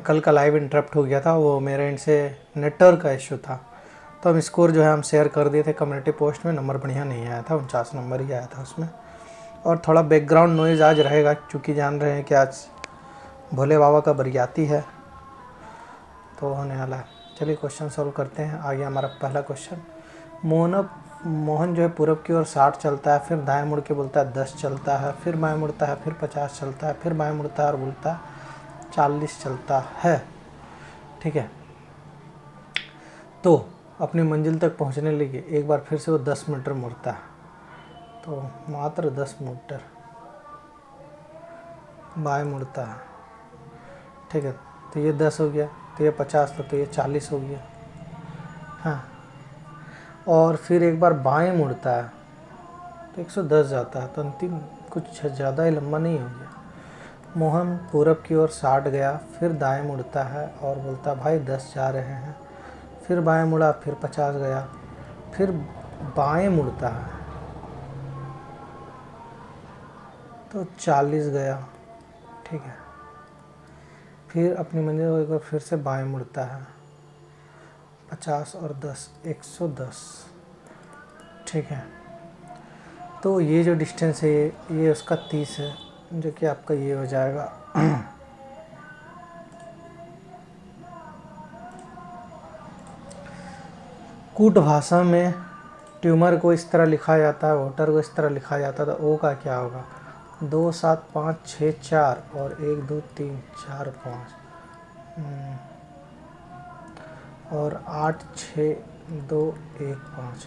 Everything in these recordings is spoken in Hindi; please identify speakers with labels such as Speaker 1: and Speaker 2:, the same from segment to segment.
Speaker 1: कल का लाइव इंटरप्ट हो गया था, वो मेरे एंड से नेटवर्क का इशू था। तो हम स्कोर जो है हम शेयर कर दिए थे कम्युनिटी पोस्ट में, नंबर बढ़िया नहीं आया था, 49 नंबर ही आया था उसमें। और थोड़ा बैकग्राउंड नॉइज़ आज रहेगा, क्योंकि जान रहे हैं कि आज भोले बाबा का बरियाती है तो होने वाला है। चलिए क्वेश्चन सॉल्व करते हैं। आगे हमारा पहला क्वेश्चन, मोहन जो है पूरब की ओर 60 चलता है, फिर दाएं मुड़ के बोलता है 10 चलता है, फिर बाएं मुड़ता है, फिर 50 चलता है, फिर बाएं मुड़ता है और बोलता है 40 चलता है। ठीक है, तो अपनी मंजिल तक पहुंचने लगे एक बार फिर से वो 10 मीटर मुड़ता है, तो मात्र 10 मीटर बाएं मुड़ता है। ठीक है, तो ये 10 हो गया, तो ये 50 था, तो ये 40 हो गया। हाँ, और फिर एक बार बाएं मुड़ता है तो 110 जाता है, तो अंतिम कुछ ज़्यादा ही लंबा नहीं हो गया। मोहन पूरब की ओर 60 गया, फिर दाएं मुड़ता है और बोलता भाई 10 जा रहे हैं, फिर बाएं मुड़ा, फिर 50 गया, फिर बाएं मुड़ता है तो 40 गया। ठीक है, फिर अपनी मंजिल को एक बार फिर से बाएं मुड़ता है, 50 और 10 110। ठीक है, तो ये जो डिस्टेंस है ये उसका 30 है, जो कि आपका ये हो जाएगा कूट भाषा में ट्यूमर को इस तरह लिखा जाता है, वोटर को इस तरह लिखा जाता है, तो ओ का क्या होगा? 2 7 5 6 4 और 1 2 3 4 5 और 8 6 2 1 5।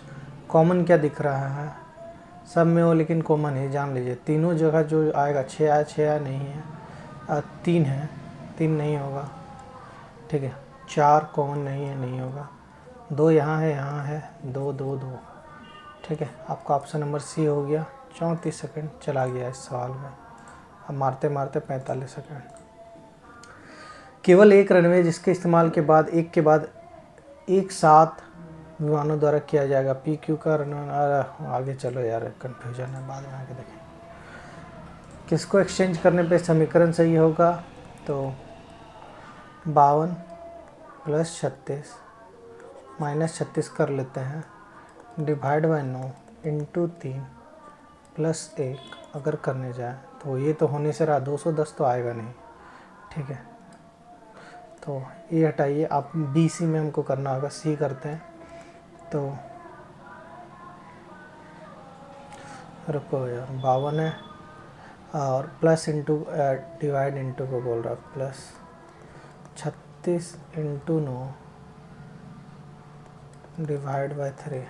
Speaker 1: कॉमन क्या दिख रहा है? सब में हो लेकिन कॉमन है, जान लीजिए। तीनों जगह जो आएगा 6 आया, 6 आया नहीं है, 3 है, 3 नहीं होगा। ठीक है, 4 कॉमन नहीं है, नहीं होगा। 2 यहाँ है, 2 2 2। ठीक है, आपका ऑप्शन नंबर सी हो गया। 34 सेकंड चला गया इस सवाल में, अब मारते मारते 45 सेकंड। केवल एक रनवे जिसके इस्तेमाल के बाद एक साथ विमानों द्वारा किया जाएगा। पी क्यू का रनवे, आगे चलो यार, कन्फ्यूजन है, बाद में आगे देखें। किसको एक्सचेंज करने पे समीकरण सही होगा? तो 52 प्लस 36 माइनस 36 कर लेते हैं, डिवाइड बाय 9 इंटू 3 प्लस 1 अगर करने जाए तो ये तो होने से रहा 210 तो आएगा नहीं। ठीक है, तो ये हटाइए, आप बी सी में हमको करना होगा, सी करते हैं। तो रुको यार, 52 है और प्लस इंटू डिवाइड इंटू को बोल रहा, plus 36 into 9 divide by 3,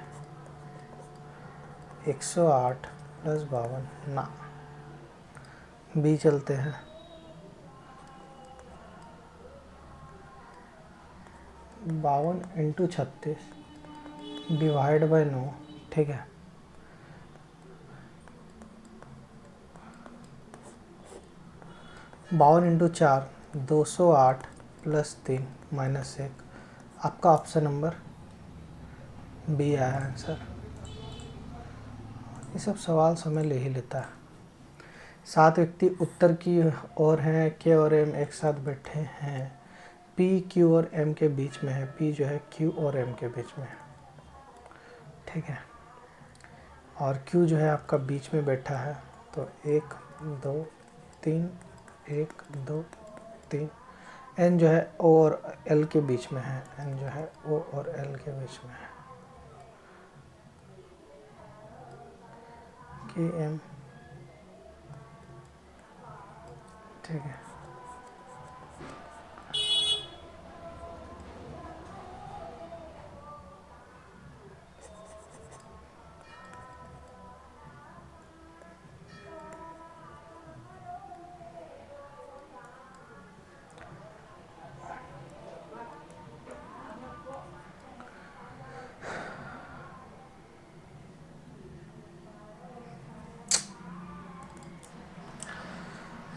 Speaker 1: 108 plus 52 ना, बी चलते हैं। 52 इंटू 36 डिवाइड बाय 9। ठीक है, 52 इंटू 4 208 प्लस 3 माइनस 1। आपका ऑप्शन नंबर बी आया आंसर। ये सब सवाल समय ले ही लेता है। 7 व्यक्ति उत्तर की ओर हैं, के और एम एक साथ बैठे हैं, पी क्यू और एम के बीच में है, पी जो है क्यू और एम के बीच में है। ठीक है, और क्यू जो है आपका बीच में बैठा है, तो 1 2 3 1 2 3। एन जो है ओ और एल के बीच में है, एन जो है ओ और एल के बीच में है, के एम। ठीक है,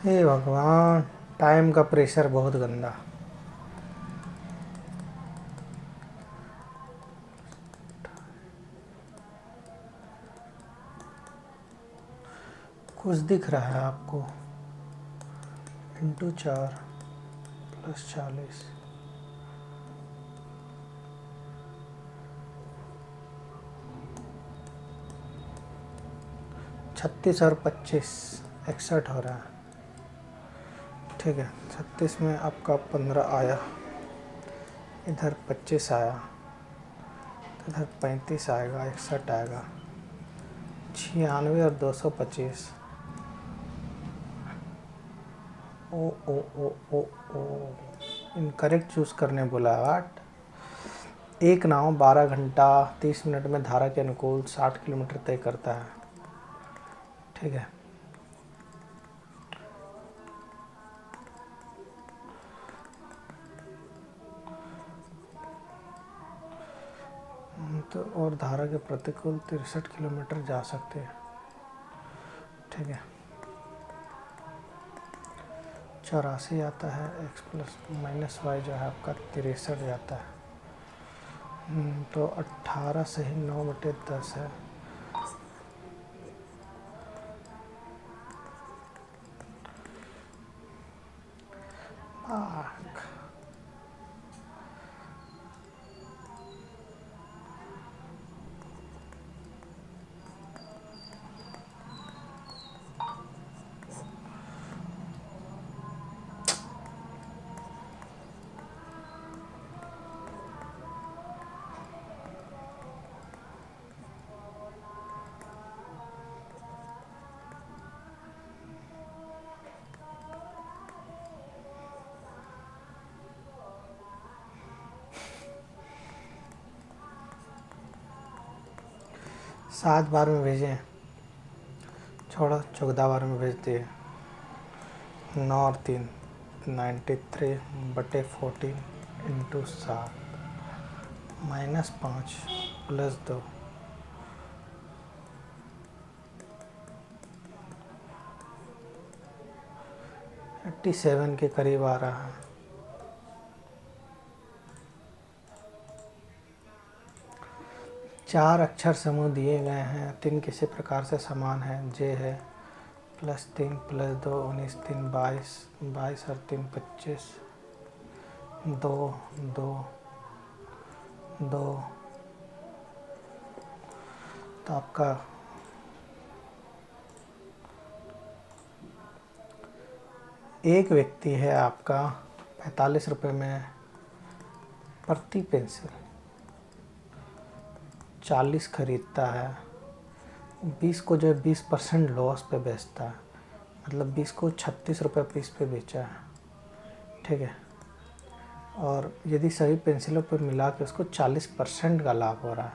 Speaker 1: हे भगवान, टाइम का प्रेशर बहुत गंदा। कुछ दिख रहा है आपको? इंटू 4 +40, 36 और 25 61 हो रहा है। ठीक है, 36 में आपका 15 आया, इधर 25 आया, तो इधर 35 आएगा, 61 आएगा, 96 और 225। ओ ओ ओ ओ ओ इनकरेक्ट चूज़ करने बोला। वाट। एक नाव 12 घंटा 30 मिनट में धारा के अनुकूल 60 किलोमीटर तय करता है। ठीक है, तो और धारा के प्रतिकूल 63 किलोमीटर जा सकते हैं। ठीक है, 84 आता है, x प्लस माइनस वाई जो है आपका 63 जाता है। तो 18 से ही 9/10 है। आख। सात बार में भेजें, छोड़ो 14 बार में भेज दिए। 9 और 3 93/14 इंटू 7 -5 +2 87 के करीब आ रहा है। चार अक्षर समूह दिए गए हैं, 3 किसी प्रकार से समान है। जे है +3 +2 19 3 22 22 और 3 25 2 2 2। तो आपका एक व्यक्ति है आपका 45 रुपये में प्रति पेंसिल 40 खरीदता है, 20 को जो है 20% लॉस पे बेचता है, मतलब 20 को 36 रुपये पीस पे बेचा है। ठीक है, और यदि सभी पेंसिलों पे मिला के उसको 40% का लाभ हो रहा है।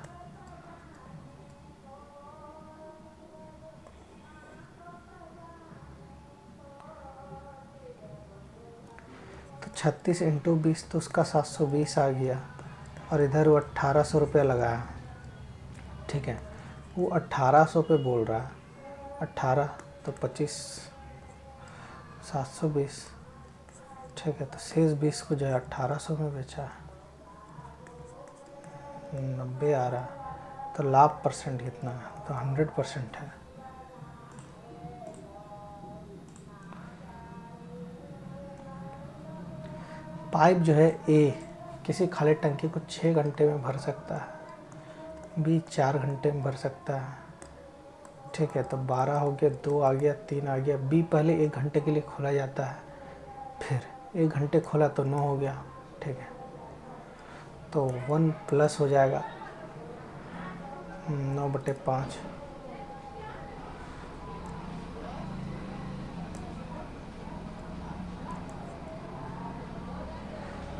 Speaker 1: तो 36 इंटू 20 तो उसका 720 आ गया, और इधर वो 1800 रुपये लगाया। ठीक है, वो 1800 पे बोल रहा है। 18 तो 25 720। ठीक है, तो शेष 20 को जो है 1800 में बेचा है, 90 आ रहा है। तो लाभ परसेंट कितना है? तो 100% है। पाइप जो है ए किसी खाली टंकी को 6 घंटे में भर सकता है, बी 4 घंटे में भर सकता है। ठीक है, तो 12 हो गया, 2 आ गया, 3 आ गया। बी पहले 1 घंटे के लिए खोला जाता है, फिर 1 घंटे खोला तो 9 हो गया। ठीक है, तो 1 प्लस हो जाएगा 9/5।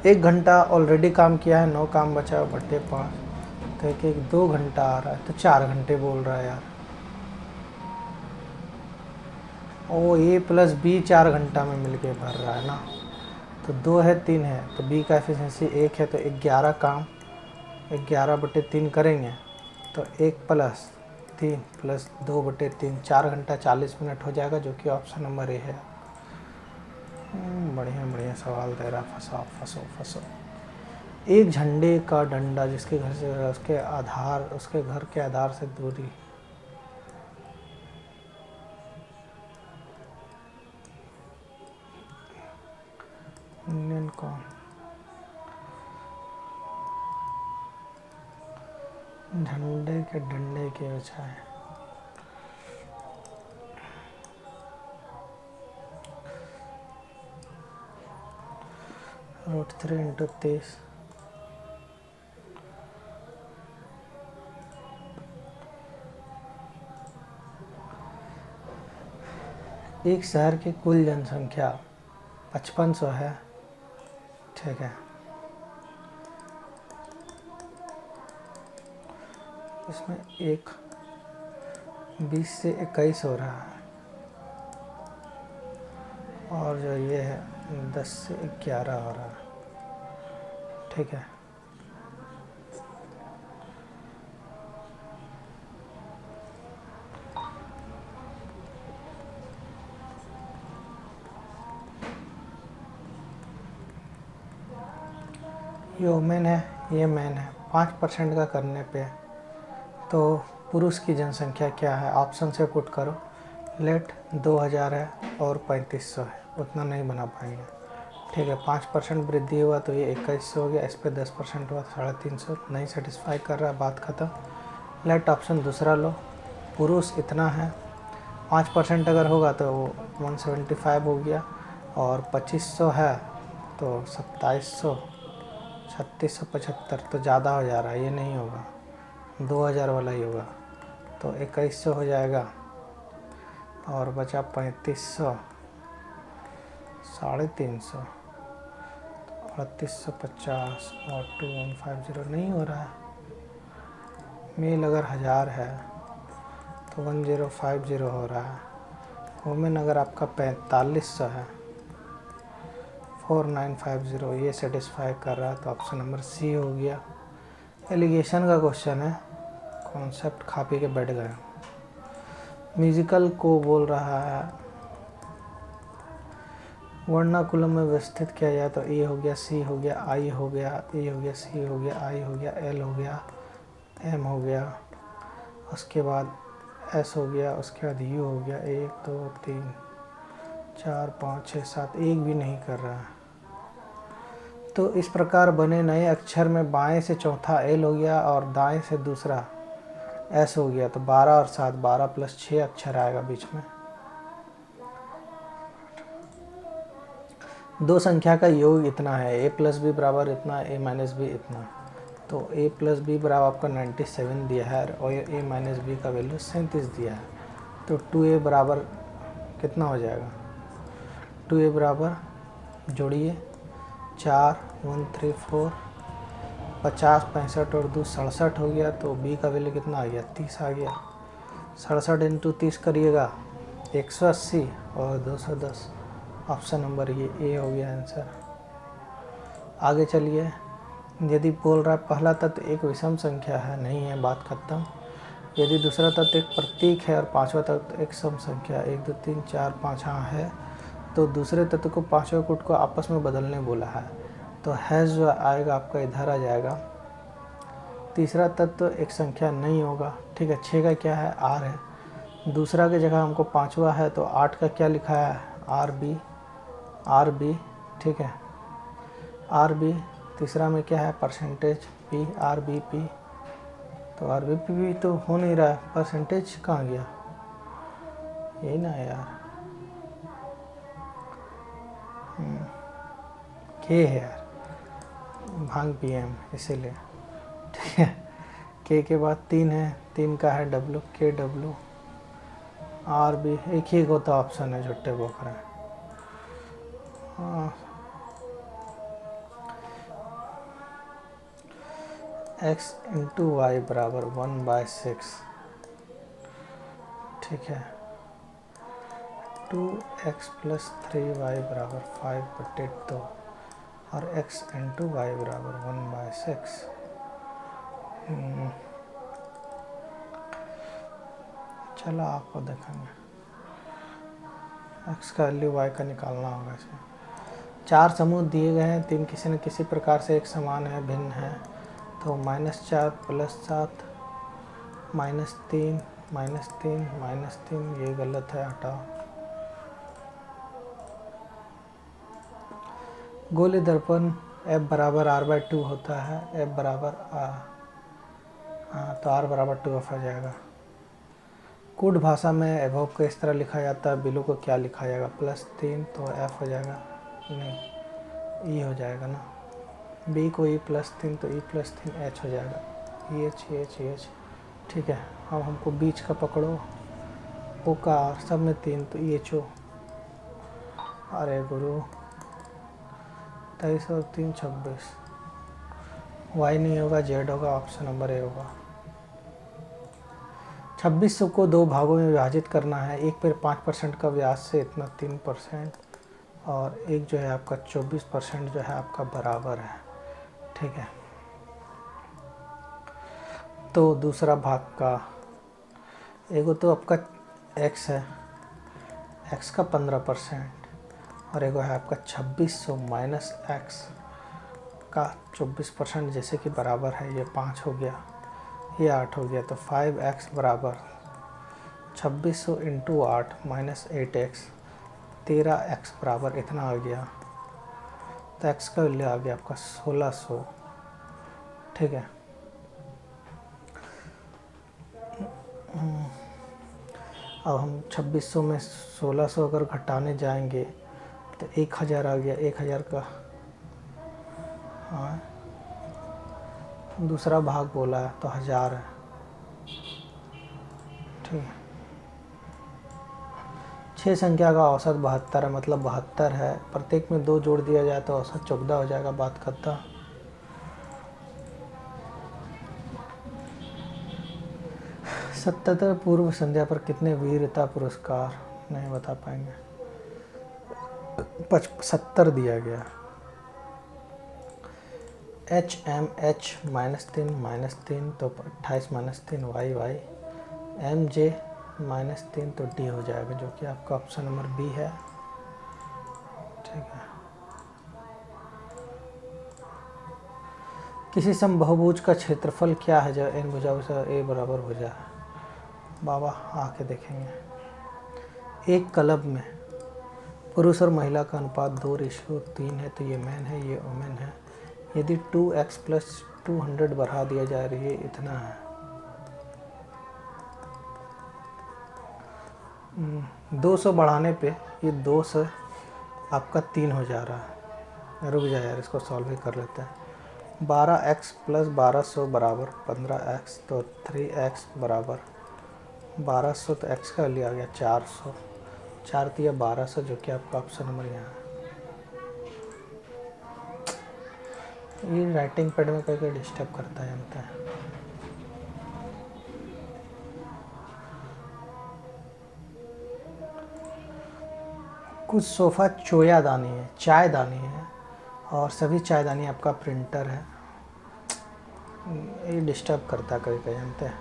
Speaker 1: 1 घंटा ऑलरेडी काम किया है, 9 काम बचा है बटे 5, तो एक 2 घंटा आ रहा है, तो 4 घंटे बोल रहा है यार। ओ ए प्लस बी 4 घंटा में मिलके भर रहा है ना, तो 2 है 3 है, तो बी का एफिशिएंसी 1 है, तो 11 काम 11/3 करेंगे, तो 1 + 3 + 2/3 4 घंटा 40 मिनट हो जाएगा, जो कि ऑप्शन नंबर ए है। बढ़िया बढ़िया सवाल दे रहा, फंसाओ फंसो फंसो। एक झंडे का डंडा जिसके घर से उसके घर के आधार से दूरी एन कौन, झंडे के डंडे की ऊंचाई, √3 × 30, एक शहर की कुल जनसंख्या 5500 है, ठीक है। इसमें एक 20 से 21 हो रहा है, और जो ये है 10 से 11 हो रहा है, ठीक है। ये वुमेन है, ये मैन है। 5% का करने पे तो पुरुष की जनसंख्या क्या है, ऑप्शन से पुट करो। लेट 2000 है और 3500 है, उतना नहीं बना पाएंगे, ठीक है। 5% वृद्धि हुआ तो ये 2100 हो गया, इस पर 10% हुआ 350, नहीं सेटिस्फाई कर रहा, बात खत्म। लेट ऑप्शन दूसरा लो, पुरुष इतना है, 5% अगर होगा तो वो 175 हो गया, और 2500 है तो 2700, 3675 तो ज़्यादा हो जा रहा है, ये नहीं होगा, 2000 वाला ही होगा, तो 2100 हो जाएगा, और बचा 3500, 350, 3850 और 2150 नहीं हो रहा है। मेल अगर 1000 है तो 1050 हो रहा है। वुमेन अगर आपका 4500 है 4950, ये सेटिस्फाई कर रहा है, तो ऑप्शन नंबर सी हो गया। एलिगेशन का क्वेश्चन है, कॉन्सेप्ट खा पी के बैठ गए। म्यूजिकल को बोल रहा है वर्णाकुलम में व्यवस्थित किया जाए तो ए हो गया, सी हो गया, आई हो गया, ए हो गया, सी हो गया, आई हो गया, एल हो गया, एम हो गया, उसके बाद एस हो गया, उसके बाद यू हो गया। 1 2 3 4 5 6 7, एक भी नहीं कर रहा है। तो इस प्रकार बने नए अक्षर में बाएं से चौथा एल हो गया और दाएं से दूसरा एस हो गया, तो 12 और 7, 12 + 6 अक्षर आएगा बीच में। दो संख्या का योग इतना है, a + b बराबर इतना, a - b इतना, तो a + b बराबर आपका 97 दिया है और a - b का वैल्यू 37 दिया है, तो 2a बराबर कितना हो जाएगा। 2a बराबर जोड़िए 4 1 3 4 50 65 और 2 67 हो गया, तो b का वैल्यू कितना आ गया, 30 आ गया। 67 × 30 करिएगा 180 और 210, ऑप्शन नंबर ये ए हो गया आंसर। आगे चलिए, यदि बोल रहा है पहला तत्व एक विषम संख्या है, नहीं है, बात खत्म। यदि दूसरा तत्व एक प्रतीक है और पांचवा तत्व एक सम संख्या 1 2 3 4 5 हाँ है, तो दूसरे तत्व को पांचवें कूट को आपस में बदलने बोला है, तो हैज़ जो आएगा आपका इधर आ जाएगा। तीसरा तत्व एक संख्या नहीं होगा, ठीक है। 6 का क्या है, आर है, दूसरा की जगह हमको पांचवा है, तो 8 का क्या लिखा है, आर बी, ठीक है, आर बी। तीसरा में क्या है, percentage P, R B P, तो आर बी पी भी तो हो नहीं रहा है, परसेंटेज कहाँ गया, यही ना है यार, के है यार, भांग पी एम इसीलिए, ठीक है। के बाद 3 है, 3 का है डब्लू, के डब्लू, आर बी, एक ही होता ऑप्शन है, झुट्टे बोक रहे हैं। x × y बराबर 1/6, ठीक है। 2x + 3y बराबर 5/2 और x × y बराबर 1/6। चलो आपको देखेंगे, x का वैल्यू y का निकालना होगा इसमें। 4 समूह दिए गए हैं, 3 किसी न किसी प्रकार से एक समान है, भिन्न है, तो -4 + 7 -3 -3 ये गलत है, हटाओ। गोली दर्पण F बराबर R/2 होता है। F बराबर हाँ, तो R बराबर 2F आ जाएगा। कूट भाषा में एबव को इस तरह लिखा जाता है, बिलो को क्या लिखा जाएगा? +3 तो F हो जाएगा, नहीं E हो जाएगा ना। B को E+3 तो E+3 H हो जाएगा, EH। ठीक है, अब हमको बीच का पकड़ो, O का R सब में 3 तो EHO। अरे गुरु 23 और 3 26। Y नहीं होगा, Z होगा, ऑप्शन नंबर A होगा। 2600 को 2 भागों में विभाजित करना है। एक पर 5% का व्यास से इतना 3%, और एक जो है आपका 24% जो है आपका बराबर है। ठीक है, तो दूसरा भाग का एगो तो आपका x है, x का 15%, और एगो है आपका 2600 माइनस x का 24%, जैसे कि बराबर है, ये 5 हो गया, ये 8 हो गया, तो 5x बराबर 2600 इंटू 8 माइनस 8x, 13x बराबर इतना आ गया। तो x का वैल्यू आ गया आपका 1600। ठीक है, अब हम 2600 में 1600 अगर घटाने जाएंगे तो 1000 आ गया। 1000 का हाँ, दूसरा भाग बोला है तो 1000 है। ठीक है, 6 संख्या का औसत 72 है, मतलब 72 है, प्रत्येक में 2 जोड़ दिया जाए तो औसत 14 हो जाएगा। बात करता 77 पूर्व संध्या पर कितने वीरता पुरस्कार? नहीं बता पाएंगे, 70 दिया गया। HMH -3 तो 28 -3 y MJ -3 तो D हो जाएगा, जो कि आपका ऑप्शन नंबर B है। ठीक है, किसी समबहुभुज का क्षेत्रफल क्या है जब n भुजाओं से A बराबर भुजा है? बाबा आके देखेंगे। एक क्लब में पुरुष और महिला का अनुपात 2:3 है, तो ये मैन है, ये वुमेन है। यदि 2x + 200 बढ़ा दिया जाए, ये इतना है। 200 बढ़ाने पे ये 2 से आपका 3 हो जा रहा है। रुक जाए यार, इसको सॉल्व ही कर लेते हैं। 12x + 1200 बराबर 15x, तो 3x बराबर 1200, तो x का वैल्यू आ गया 400। 4 दिया 1200, जो कि आपका ऑप्शन नंबर यहाँ है। ये राइटिंग पैड में करके डिस्टर्ब करता है, जानता है। कुछ सोफ़ा चोयादानी है, चायदानी है, और सभी चायदानी आपका प्रिंटर है। ये डिस्टर्ब करता कभी कभी, जानते हैं।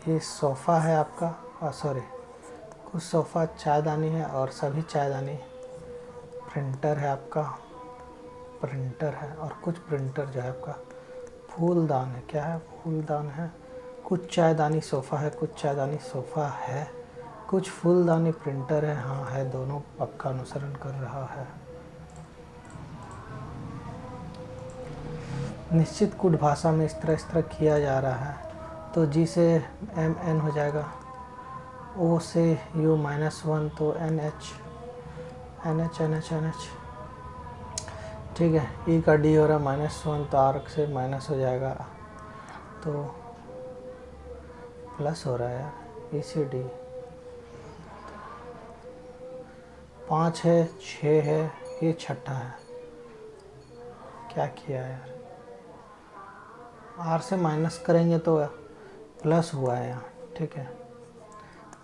Speaker 1: ये सोफ़ा है आपका, सॉरी, कुछ सोफ़ा चायदानी है और सभी चायदानी प्रिंटर है आपका, प्रिंटर है, और कुछ प्रिंटर जो है आपका फूलदान है। क्या है? फूलदान है। कुछ चायदानी सोफ़ा है, कुछ चायदानी सोफ़ा है, कुछ फूलदानी प्रिंटर है। हाँ है, दोनों पक्का अनुसरण कर रहा है। निश्चित कूट भाषा में इस तरह किया जा रहा है, तो जी से MN हो जाएगा, O से U -1 तो NH। ठीक है, E का D हो रहा है -1, तो R से माइनस हो जाएगा, तो प्लस हो रहा है यार, E से D। 5 है, 6 है, ये छठा है। क्या किया यार, R से माइनस करेंगे तो प्लस हुआ है यहाँ। ठीक है,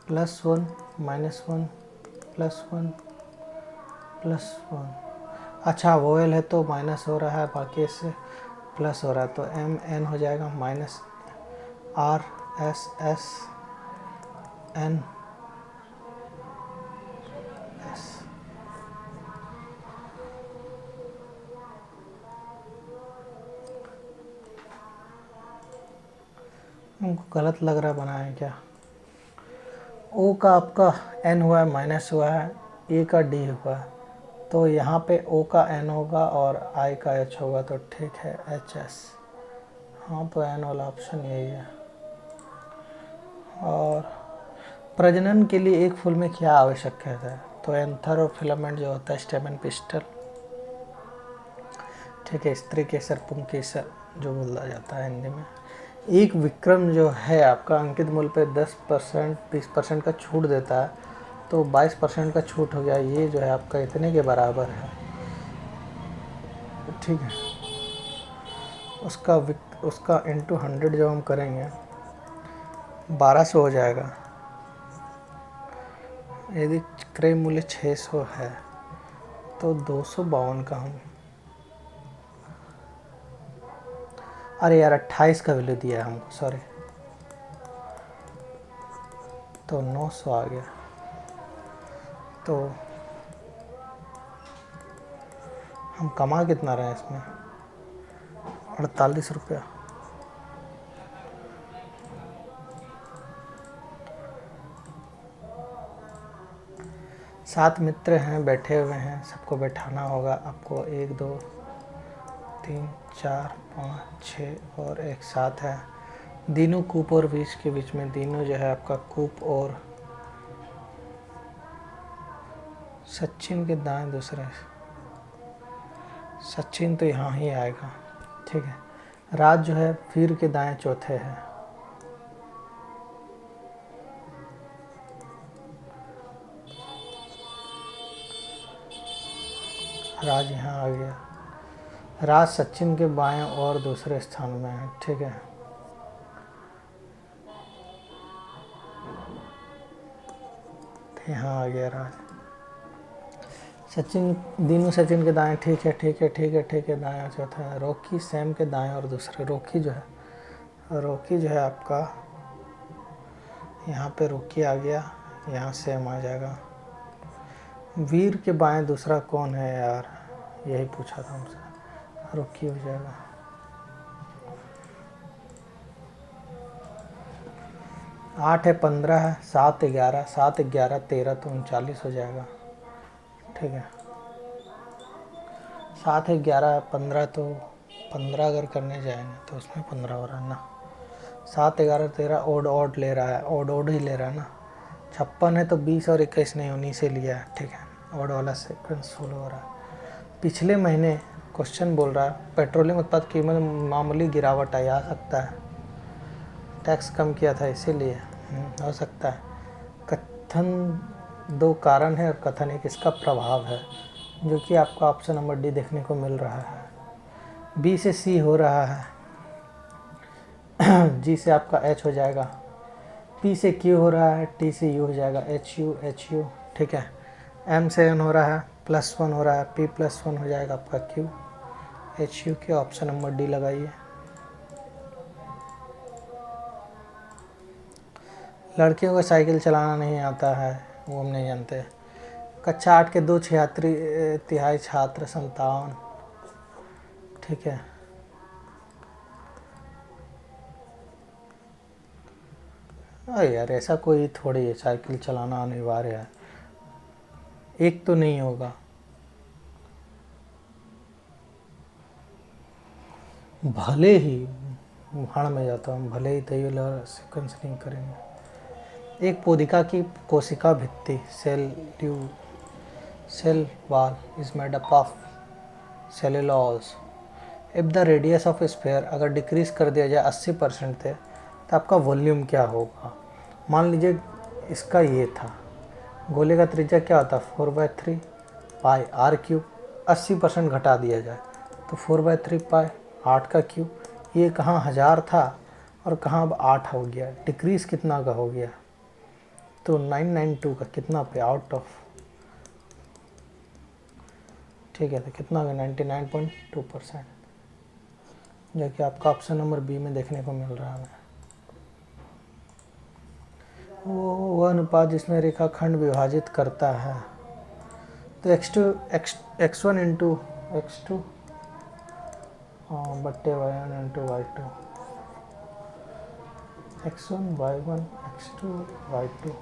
Speaker 1: +1 -1 +1 +1। अच्छा, वोवेल है तो माइनस हो रहा है, बाकी इससे प्लस हो रहा है, तो MN हो जाएगा -RSSN S। उनको गलत लग रहा बनाया क्या? O का आपका N हुआ है, माइनस हुआ है, A का D हुआ है, तो यहाँ पे O का N होगा और I का H होगा, तो ठीक है HS। हाँ, तो N वाला ऑप्शन यही है। और प्रजनन के लिए एक फूल में क्या आवश्यक है? तो एंथर और फिलामेंट जो होता है, स्टेमन पिस्टल, ठीक है, स्त्री केसर पुंकेसर जो बोला जाता है हिंदी में। एक विक्रम जो है आपका अंकित मूल्य पे 10% 20% का छूट देता है, तो 22% का छूट हो गया, ये जो है आपका इतने के बराबर है, ठीक है। उसका इंटू 100 जब हम करेंगे 1200 हो जाएगा। यदि क्रय मूल्य 600 है तो 252 का हम, अरे यार 28 का वैल्यू दिया है हमको, सॉरी, तो 900 आ गया। तो हम कमा कितना रहे हैं इसमें? 48 रुपया। सात मित्र हैं, बैठे हुए हैं, सबको बैठाना होगा आपको। 1 2 3 4 5 6 और एक साथ है। दीनू कूप और विष के बीच में, दीनू जो है आपका कूप और सचिन के दाएं दूसरे, सचिन तो यहाँ ही आएगा, ठीक है। राज जो है वीर के दाएं चौथे है, राज यहाँ आ गया। राज सचिन के बाएं और दूसरे स्थान में है, ठीक है। तो यहाँ आ गया राज। सचिन, दीनू सचिन के दाएं, ठीक है ठीक है ठीक है ठीक है, दाएं चौथा है। रॉकी सैम के दाएं और दूसरे, रॉकी जो है आपका यहाँ पे रॉकी आ गया, यहाँ सैम आ जाएगा। वीर के बाएं दूसरा कौन है यार, यही पूछा था हमसे, रॉकी हो जाएगा। आठ है, 15 है, 7 11, 7 11 13, तो 39 हो जाएगा, ठीक है। 7 11 15, तो 15 अगर करने जाएंगे तो उसमें 15 हो रहा है ना। 7 11 13 ओड ले रहा है, ओड ही ले रहा है ना। 56 है तो 20 और 21 नहीं, उन्हीं से लिया है, ठीक है। ओड वाला सीक्वेंस फॉलो हो रहा है। पिछले महीने क्वेश्चन बोल रहा है पेट्रोलियम उत्पाद कीमत में मामूली गिरावट आई, आ सकता है, टैक्स कम किया था इसीलिए, हो सकता है। कथन 2 कारण है और कथन 1 इसका प्रभाव है, जो कि आपका ऑप्शन नंबर डी देखने को मिल रहा है। बी से सी हो रहा है, जी से आपका एच हो जाएगा, पी से क्यू हो रहा है, टी से यू हो जाएगा, एच यू, ठीक है। एम से एन हो रहा है, +1 हो रहा है, पी +1 हो जाएगा आपका क्यू, एच यू के ऑप्शन नंबर डी लगाइए। लड़कियों को साइकिल चलाना नहीं आता है, वो हम नहीं जानते। कक्षा 8 के 2 तिहाई छात्र 57, ठीक है। अरे यार ऐसा कोई थोड़ी है, साइकिल चलाना अनिवार्य है, एक तो नहीं होगा। भले ही भाड़ में जाता हूँ, भले ही तय सीक्वेंस नहीं करेंगे। एक पौधिका की कोशिका भित्ति cell wall is made up of cellulose. If the radius of sphere अगर डिक्रीज कर दिया जाए 80% थे, तो आपका वॉल्यूम क्या होगा? मान लीजिए इसका ये था, गोले का त्रिज्या क्या होता है 4/3 पाई आर क्यूब, 80% घटा दिया जाए तो 4/3 पाई 8 का क्यूब। ये कहाँ 1000 था और कहाँ अब 8 हो गया, डिक्रीज कितना का हो गया? तो 992 का कितना पे आउट ऑफ, ठीक है, तो कितना होगा 99.2%, जो कि आपका ऑप्शन नंबर बी में देखने को मिल रहा है। वो अनुपात जिसमें रेखाखंड विभाजित करता है, तो x1 इंटू x2 बट्टे y1 into y2, x1 y1 x2 y2।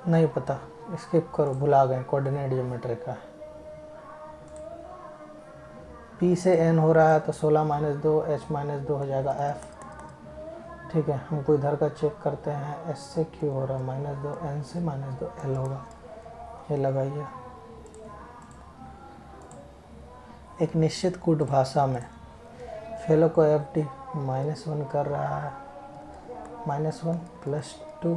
Speaker 1: नहीं पता, स्किप करो, भुला गए, कोऑर्डिनेट ज्योमेट्री का। P से N हो रहा है तो 16 माइनस 2 H माइनस 2 हो जाएगा F। ठीक है, हमको इधर का चेक करते हैं। S से Q हो रहा है माइनस 2, N से माइनस 2 L होगा। ये लगाइए। एक निश्चित कूट भाषा में फेलो को FD -1 कर रहा है, -1 प्लस 2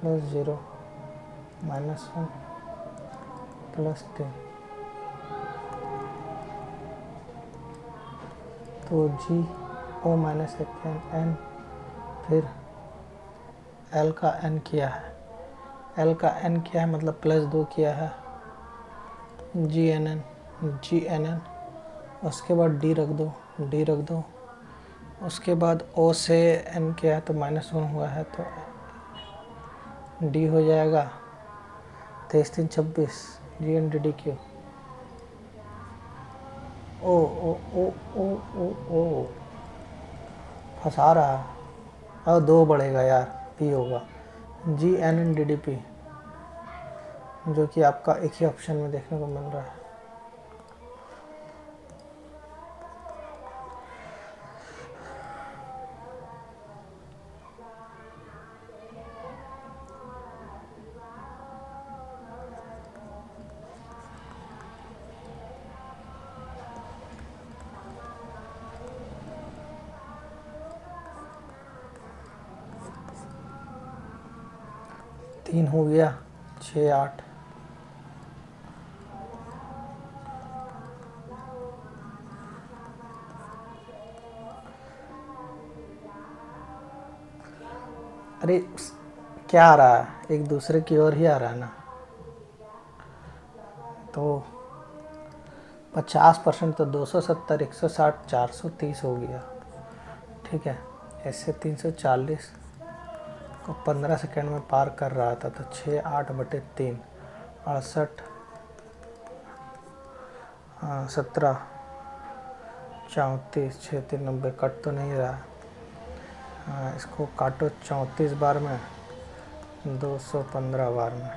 Speaker 1: प्लस 0 -1 प्लस 3। तो G O माइनस N, फिर L का N किया है, L का N किया है मतलब प्लस 2 किया है, GNN, उसके बाद D रख दो, उसके बाद O से N किया है तो -1 हुआ है तो D हो जाएगा 23 3 26 GNDDQ। ओ ओ ओ ओ ओ ओ फंसा रहा है। और 2 बढ़ेगा यार, P होगा GNNDDP, जो कि आपका एक ही ऑप्शन में देखने को मिल रहा है। तीन हो गया, 6 8। अरे क्या आ रहा है, एक दूसरे की ओर ही आ रहा है ना। तो 50% तो 270, 160, 430 हो गया। ठीक है, ऐसे 340 को 15 सेकेंड में पार कर रहा था तो 6 8/3 68, 17 34 6 3 90 कट तो नहीं रहा। इसको काटो 34 बार में, 215 बार में,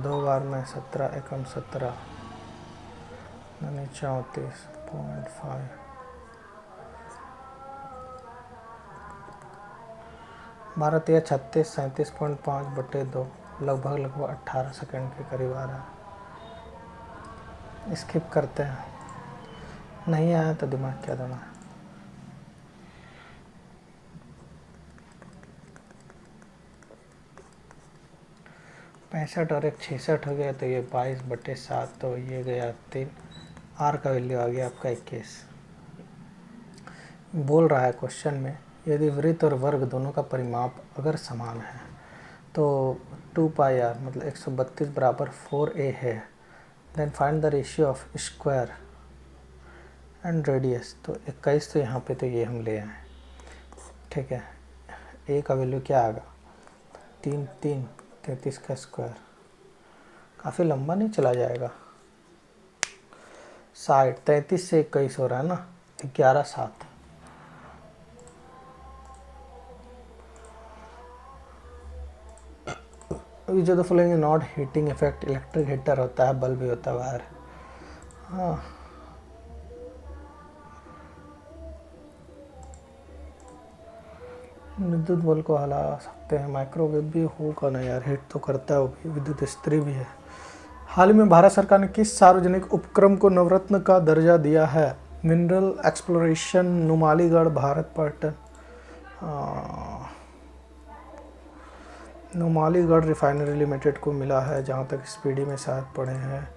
Speaker 1: 2 बार में 17 एकम 17 यानी 34.5। 12 3 36 37.5/2 लगभग 18 सेकंड के करीब आ रहा है। स्किप करते हैं, नहीं आया तो दिमाग क्या देना। 65 और एक 66 हो गया तो ये 22/7, तो ये गया 3। R का वैल्यू आ गया आपका 21। बोल रहा है क्वेश्चन में, यदि वृत्त और वर्ग दोनों का परिमाप अगर समान है तो 2πr मतलब 132 बराबर 4a है। Then find the ratio of square and radius. तो 21 तो यहाँ पे तो ये हम ले आए। ठीक है, a का वैल्यू क्या आएगा 3 3 33 का स्क्वायर, काफ़ी लंबा नहीं चला जाएगा। 60 33 से 21 हो रहा है ना, 11 7। जो the following not heating effect, electric heater होता है, बल्ब भी होता है बाहर। हाँ, विद्युत बल्ब को हिला सकते हैं। माइक्रोवेव भी होगा ना यार, हीट तो करता है वो भी, विद्युत स्त्री भी है। हाल ही में भारत सरकार ने किस सार्वजनिक उपक्रम को नवरत्न का दर्जा दिया है? मिनरल एक्सप्लोरेशन, नुमालीगढ़ भारत पर्यटन, नुमालीगढ़ रिफाइनरी लिमिटेड को मिला है, जहाँ तक स्पीडी में शायद पढ़े हैं।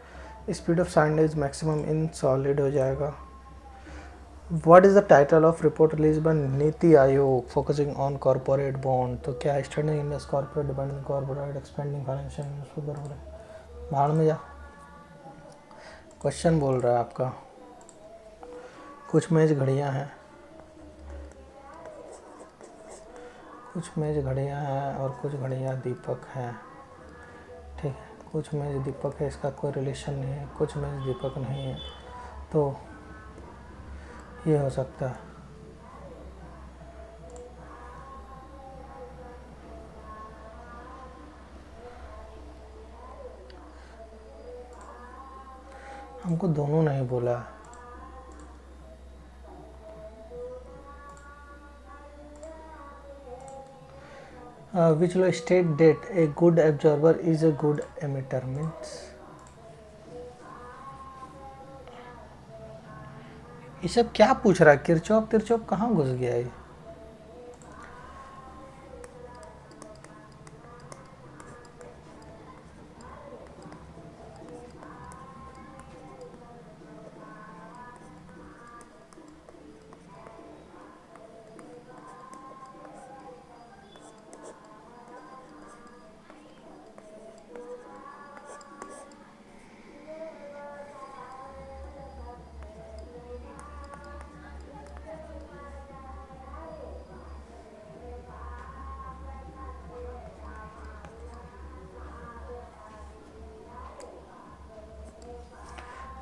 Speaker 1: Speed of sound is maximum in solid हो जाएगा। What is the title of report release by NITI Aayog focusing on corporate bond? तो क्या study in corporate dependent corporate expanding financial भाड़ में जा। क्वेश्चन बोल रहा है आपका, कुछ मेज घड़ियाँ हैं, कुछ मेज घड़ियाँ हैं और कुछ घड़ियाँ दीपक हैं। ठीक है, कुछ मेज दीपक है, इसका कोई रिलेशन नहीं है। कुछ मेज दीपक नहीं है तो ये हो सकता है हमको दोनों नहीं बोला है। Which will state that a good observer is a good emitter means ये सब क्या पूछ रहा है? किरचॉफ तिरचॉफ कहाँ घुस गया ये?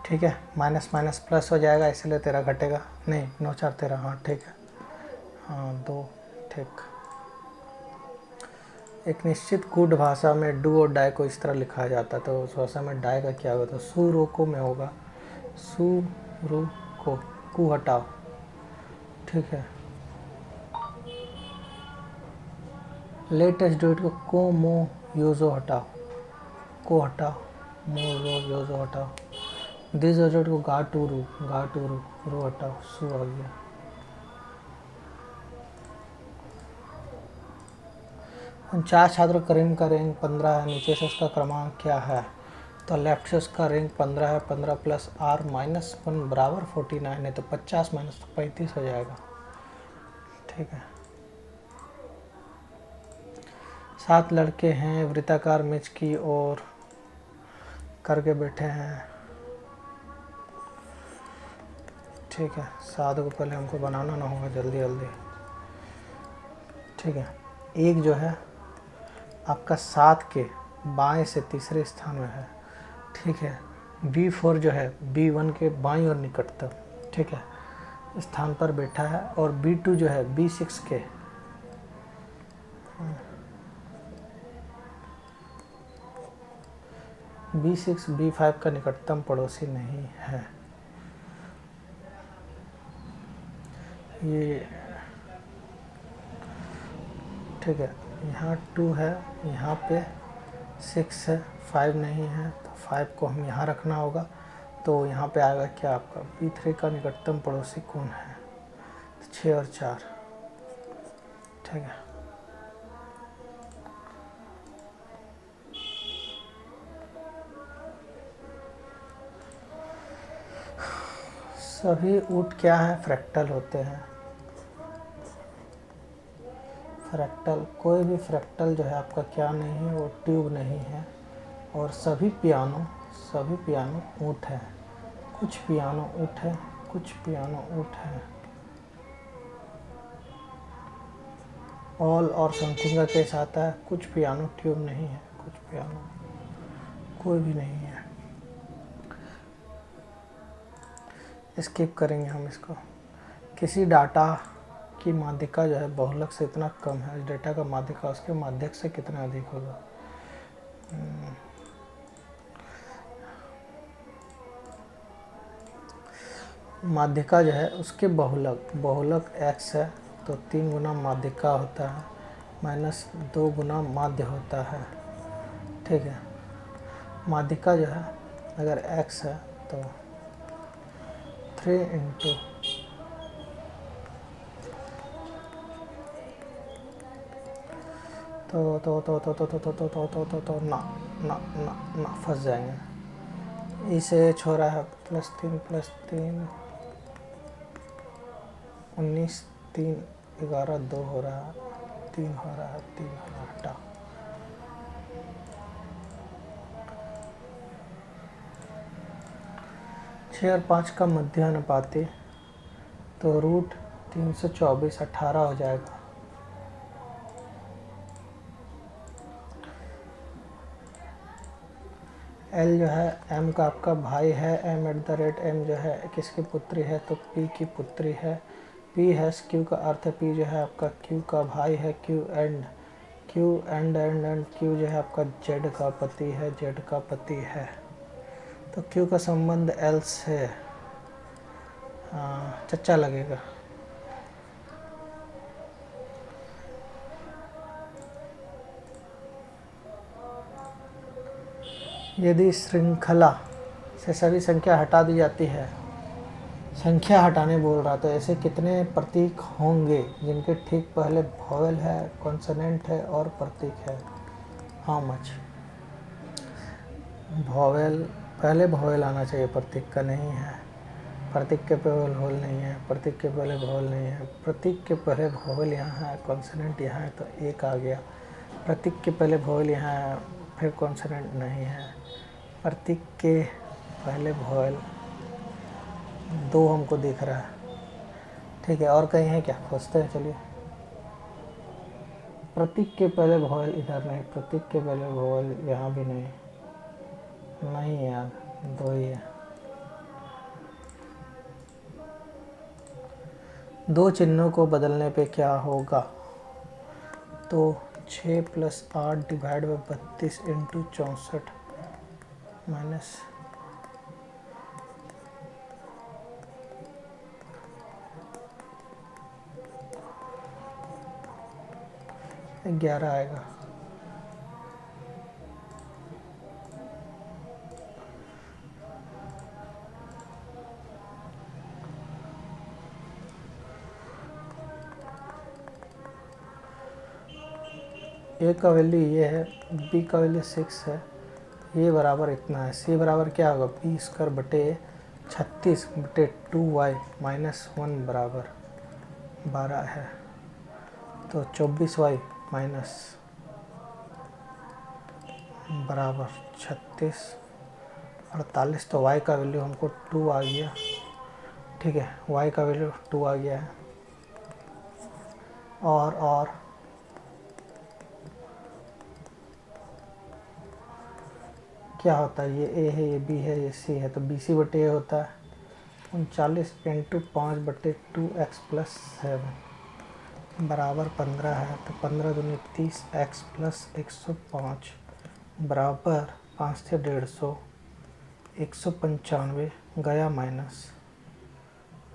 Speaker 1: ठीक है, माइनस माइनस प्लस हो जाएगा, इसलिए तेरा घटेगा नहीं। 9 4 13, हाँ ठीक है, हाँ 2, ठीक। एक निश्चित कूट भाषा में डू और डाई को इस तरह लिखा जाता, तो उस भाषा में डाई का क्या होगा? तो सु रो को में होगा सु रू को, कू हटाओ, ठीक है। लेटेस्ट डेट को मो योजो हटाओ, को हटाओ, मो योजो हटाओ। दिस डेट को गा टू रू रू हटाओ, सु आ गया। 49 छात्र करीम का रैंक 15 है, नीचे से उसका क्रमांक क्या है? तो लेफ्ट से उसका रैंक 15 है, 15 प्लस आर माइनस 1 बराबर 49 है, तो 50 माइनस 35 हो जाएगा, ठीक है। 7 लड़के हैं, वृत्ताकार मेज की ओर करके बैठे हैं, ठीक है। 7 को पहले हमको बनाना ना होगा, जल्दी जल्दी, ठीक है। एक जो है आपका 7 के बाएं से तीसरे स्थान में है, ठीक है। B4 जो है B1 के बाईं ओर निकटतम, ठीक है, स्थान पर बैठा है। और B2 जो है B6 के B6 B5 का निकटतम पड़ोसी नहीं है। ये ठीक है, यहाँ 2 है, यहाँ पे 6 है, 5 नहीं है, तो 5 को हम यहाँ रखना होगा। तो यहाँ पे आएगा क्या आपका? B3 का निकटतम पड़ोसी कौन है? तो 6 और 4, ठीक है। सभी ऊट क्या है? फ्रैक्टल होते हैं। फ्रैक्टल, कोई भी फ्रैक्टल जो है आपका क्या नहीं है? वो ट्यूब नहीं है। और सभी पियानो ऊट है। कुछ पियानो ऊट है, कुछ पियानो ऊट है। ऑल और समथिंग का केस आता है, कुछ पियानो ट्यूब नहीं है, कुछ पियानो कोई भी नहीं है। स्किप करेंगे हम इसको। किसी डाटा की माध्यिका जो है बहुलक से इतना कम है, इस डेटा का माध्यिका उसके माध्यक से कितना अधिक होगा? माध्यिका जो है उसके बहुलक x है, तो 3 गुना माध्यिका होता है, माइनस 2 गुना माध्य होता है, ठीक है। माध्यिका जो है अगर x है तो 3 इंटू तो ना फंस जाएंगे। इसे छोड़ा है +3 +3 19 3 11 2 हो रहा है, 3 हो रहा है, 3 हो रहा है, हटा। छः और 5 का मध्य अनुपाती, तो रूट 324 18 हो जाएगा। एल जो है एम का आपका भाई है, m जो है किसकी पुत्री है? तो पी की पुत्री है। पी हैश क्यू का अर्थ है, पी जो है आपका क्यू का भाई है। क्यू एंड क्यू जो है आपका जेड का पति है, जेड का पति है, तो क्यू का संबंध एल से, हाँ चच्चा लगेगा। यदि श्रृंखला से सभी संख्या हटा दी जाती है, संख्या हटाने बोल रहा, तो ऐसे कितने प्रतीक होंगे जिनके ठीक पहले वॉवेल है, कॉन्सोनेंट है और प्रतीक है? How much? वॉवेल, पहले वॉवेल आना चाहिए, प्रतीक का नहीं है। प्रतीक के पहले वॉवेल नहीं है, प्रतीक के पहले वॉवेल नहीं है, प्रतीक के पहले वॉवेल यहाँ है, कॉन्सोनेंट यहाँ है, तो एक आ गया। प्रतीक के पहले वॉवेल यहाँ है, फिर कॉन्सोनेंट नहीं है। प्रतीक के पहले वॉवेल 2 हमको दिख रहा है। ठीक है, और कहीं है क्या? खोजते हैं, चलिए। प्रतीक के पहले वॉवेल इधर नहीं, प्रतीक के पहले वॉवेल यहाँ भी नहीं, नहीं यार 2 ही है। 2 चिन्हों को बदलने पे क्या होगा? तो 6 + 8 डिवाइड बाई 32 इंटू 64 माइनस 11 आएगा। ए का वैल्यू ये है, बी का वैल्यू 6 है, ये बराबर इतना है। सी बराबर क्या होगा? b² बटे 36 बटे 2y माइनस 1 बराबर 12 है, तो 24y माइनस बराबर 36 48, तो y का वैल्यू हमको 2 आ गया। ठीक है, y का वैल्यू 2 आ गया है। और क्या होता है? ये a है, ये b है, ये c है, तो bc बटे a होता है 39 इंटू 5 बटे 2x + 7 बराबर 15 है, तो 15 दूनी 30 x + 105 बराबर 5 से 150 195 गया माइनस,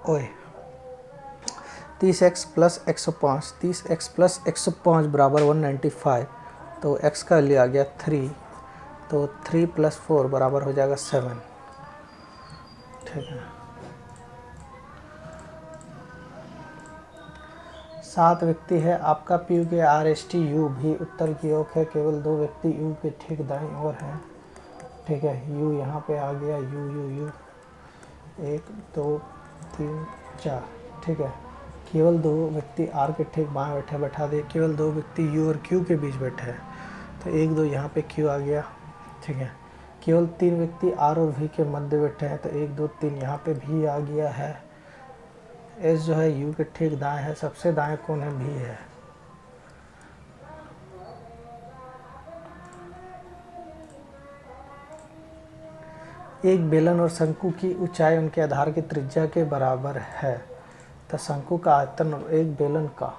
Speaker 1: ओए 30x + 105, 30x + 105 बराबर 195, तो x का वैल्यू आ गया 3, तो 3 + 4 बराबर हो जाएगा 7। ठीक है, 7 व्यक्ति है, आपका पी के RST U भी उत्तर की ओर है, केवल 2 व्यक्ति U के ठीक दाईं ओर हैं। ठीक है, U यहाँ पे आ गया, U 1 2 3 4। ठीक है, केवल 2 व्यक्ति R के ठीक बाएं बैठा दिए, केवल 2 व्यक्ति U और Q के बीच बैठे हैं, तो 1 2 यहाँ पे Q आ गया। ठीक है, केवल 3 व्यक्ति R और V के मध्य बैठे हैं, तो 1 2 3 यहाँ पे V आ गया है। S जो है U के ठीक दाएं है, सबसे दाएं कौन है? V है। एक बेलन और शंकु की ऊंचाई उनके आधार की त्रिज्या के बराबर है, तो शंकु का आयतन और एक बेलन का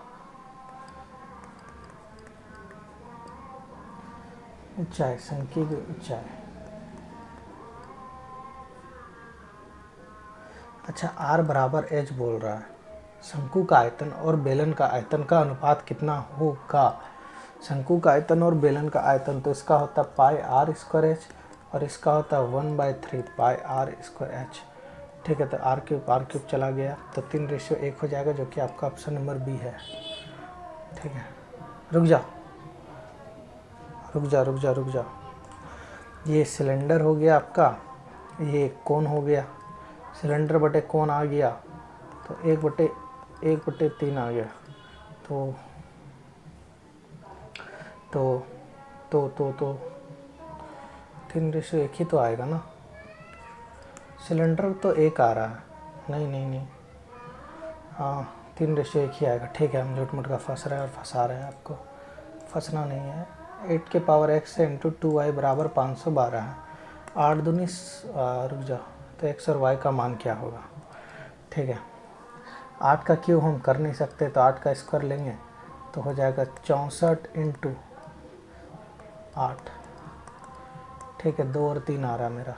Speaker 1: ऊंचाई, शंकु की ऊंचाई। अच्छा, R बराबर H बोल रहा है। शंकु का आयतन और बेलन का आयतन का अनुपात कितना होगा? शंकु का आयतन और बेलन का आयतन, तो इसका होता है πr² h और इसका होता है 1/3 πr² h। ठीक है, तो r³ चला गया, तो 3:1 हो जाएगा, जो कि आपका ऑप्शन नंबर बी है। ठीक है, रुक जा। ये सिलेंडर हो गया आपका, ये कोन हो गया, सिलेंडर बटे कोन आ गया, तो 1/3 आ गया, तो 3:1 ही तो आएगा ना। सिलेंडर तो 1 आ रहा है, नहीं, हाँ 3:1 ही आएगा। ठीक है, हम झूठ मूठ का फंस रहे हैं और फंसा रहे हैं आपको, फंसना नहीं है। 8⁻x से इंटू 2y बराबर 512 है। 8 दूनी रुक जा, तो x और y का मान क्या होगा? ठीक है, 8 का क्यूब हम कर नहीं सकते, तो 8 का स्क्वायर लेंगे तो हो जाएगा 64 इंटू 8। ठीक है, 2 और 3 आ रहा है मेरा,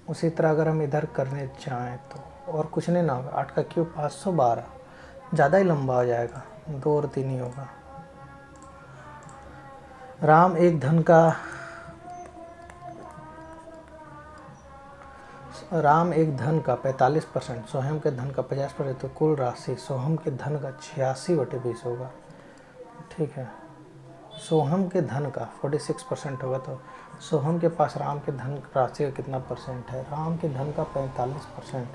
Speaker 1: उसी तरह अगर हम इधर करने जाएं तो और कुछ नहीं ना होगा, 8 का क्यूब 512, ज़्यादा ही लंबा हो जाएगा, 2 और 3 ही होगा। राम एक धन का 45%, सोहम के धन का 50%, तो कुल राशि सोहम के धन का 86/20 होगा। ठीक है, सोहम के धन का 46% होगा, तो सोहम के पास राम के धन राशि का कितना परसेंट है? राम के धन का 45%,